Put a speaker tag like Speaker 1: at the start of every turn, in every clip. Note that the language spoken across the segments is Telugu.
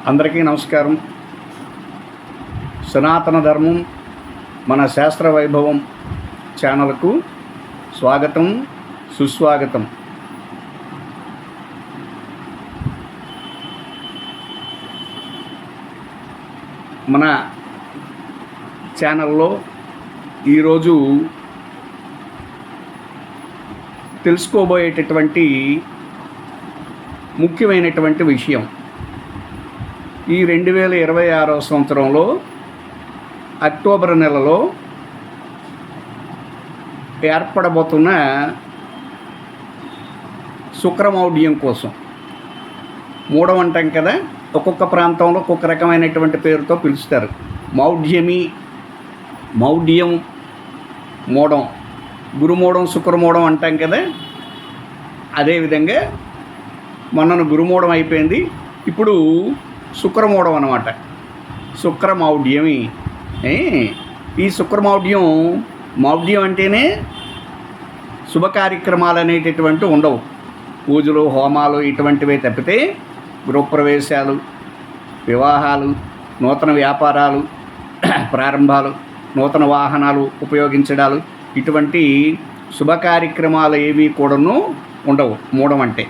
Speaker 1: అందరికీ నమస్కారం. సనాతన ధర్మం మన శాస్త్ర వైభవం ఛానల్కు స్వాగతం, సుస్వాగతం. మన ఛానల్లో ఈరోజు తెలుసుకోబోయేటటువంటి ముఖ్యమైనటువంటి విషయం, ఈ 2026వ సంవత్సరంలో అక్టోబర్ నెలలో ఏర్పడబోతున్న శుక్రమౌఢ్యం కోసం. మూఢం అంటాం కదా, ఒక్కొక్క ప్రాంతంలో ఒక్కొక్క రకమైనటువంటి పేరుతో పిలుస్తారు. మౌఢ్యమి, మౌఢ్యం, మూఢం, గురుమూఢం, శుక్రమూఢం అంటాం కదా. అదేవిధంగా మొన్నను గురుమూఢం అయిపోయింది, ఇప్పుడు శుక్రమూఢం అన్నమాట. శుక్రమౌఢ్యమి. ఈ శుక్రమౌఢ్యం, మౌఢ్యం అంటేనే శుభ కార్యక్రమాలు అనేటటువంటి ఉండవు. పూజలు, హోమాలు ఇటువంటివే తప్పితే గృహప్రవేశాలు, వివాహాలు, నూతన వ్యాపారాలు ప్రారంభాలు, నూతన వాహనాలు ఉపయోగించడాలు, ఇటువంటి శుభ కార్యక్రమాలు ఏవి కూడాను ఉండవు మూఢం అంటే.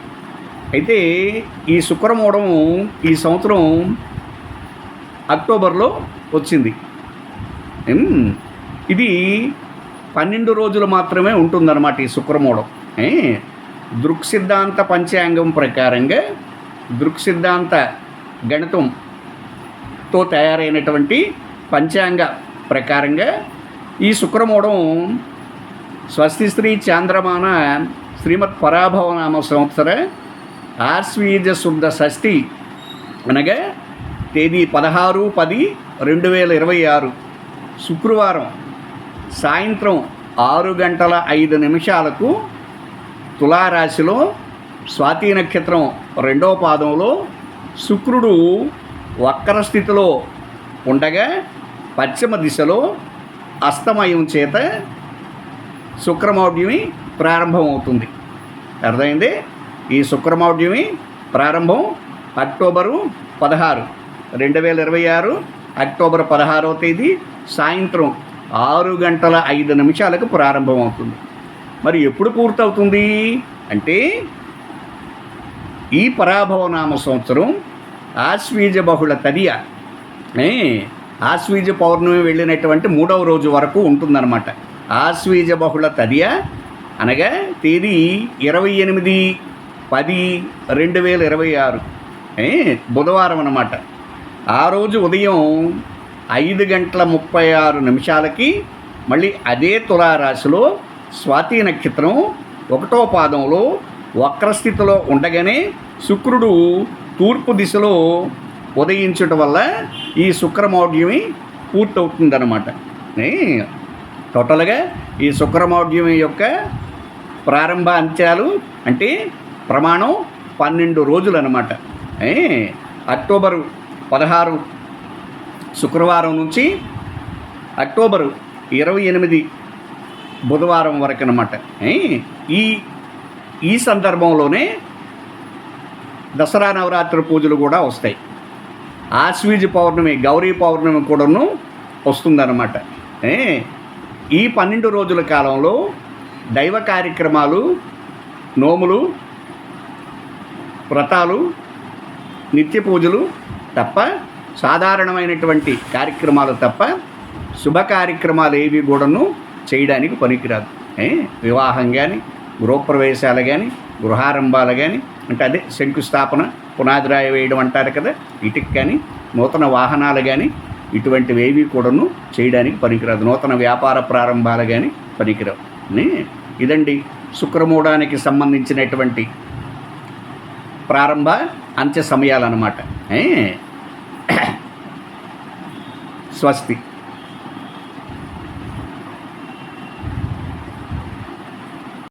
Speaker 1: అయితే ఈ శుక్రమూఢం ఈ సంవత్సరం అక్టోబర్లో వచ్చింది. ఇది 12 రోజులు మాత్రమే ఉంటుందన్నమాట ఈ శుక్రమూఢం. దృక్సిద్ధాంత పంచాంగం ప్రకారంగా, దృక్సిద్ధాంత గణితంతో తయారైనటువంటి పంచాంగ ప్రకారంగా ఈ శుక్రమూఢం స్వస్తి శ్రీ చాంద్రమాన శ్రీమత్ పరాభవనామ సంవత్సర ఆశ్వీజ శుద్ధ షష్ఠి అనగా తేదీ 16/10/2026 శుక్రవారం సాయంత్రం 6:05 తులారాశిలో స్వాతి నక్షత్రం 2వ పాదంలో శుక్రుడు వక్ర స్థితిలో ఉండగా పశ్చిమ దిశలో అస్తమయం చేత శుక్రమౌఢ్యమి ప్రారంభమవుతుంది. అర్థమైంది? ఈ శుక్రమౌఢ్యమి ప్రారంభం అక్టోబరు 16, 2026 అక్టోబర్ 16వ తేదీ సాయంత్రం 6:05 ప్రారంభమవుతుంది. మరి ఎప్పుడు పూర్తవుతుంది అంటే, ఈ పరాభవనామ సంవత్సరం ఆశ్వీజ బహుళ తదియ, ఆశ్వీజ పౌర్ణమి వెళ్ళినటువంటి 3వ రోజు వరకు ఉంటుందన్నమాట. ఆశ్వీజ బహుళ తదియ అనగా తేదీ 28/10/2026 బుధవారం అన్నమాట. ఆ రోజు ఉదయం 5:36 మళ్ళీ అదే తులారాశిలో స్వాతి నక్షత్రం 1వ పాదంలో వక్రస్థితిలో ఉండగానే శుక్రుడు తూర్పు దిశలో ఉదయించటం వల్ల ఈ శుక్రమౌఢ్యమి పూర్తవుతుందన్నమాట. టోటల్గా ఈ శుక్రమౌఢ్యమి యొక్క ప్రారంభ అంత్యాలు అంటే ప్రమాణం 12 రోజులు అన్నమాట. అక్టోబరు 16 శుక్రవారం నుంచి అక్టోబరు 28 బుధవారం వరకు అన్నమాట. ఈ సందర్భంలోనే దసరా నవరాత్రి పూజలు కూడా వస్తాయి. ఆశ్వీజ పౌర్ణమి, గౌరీ పౌర్ణమి కూడాను వస్తుందన్నమాట. ఈ 12 రోజుల కాలంలో దైవ కార్యక్రమాలు, నోములు, వ్రతాలు, నిత్య పూజలు తప్ప, సాధారణమైనటువంటి కార్యక్రమాలు తప్ప శుభ కార్యక్రమాలు ఏవి కూడాను చేయడానికి పనికిరాదు. వివాహం కానీ, గృహప్రవేశాలు కానీ, గృహారంభాలు కానీ, అంటే అదే శంకుస్థాపన, పునాదిరాయి వేయడం అంటారు కదా, ఇటుకి కానీ, నూతన వాహనాలు కానీ ఇటువంటివి ఏవి కూడాను చేయడానికి పనికిరాదు. నూతన వ్యాపార ప్రారంభాలు కానీ పనికిరావు. ఇదండి శుక్రమూఢానికి సంబంధించినటువంటి ప్రారంభ అంత్య సమయాలన్నమాట. స్వస్తి.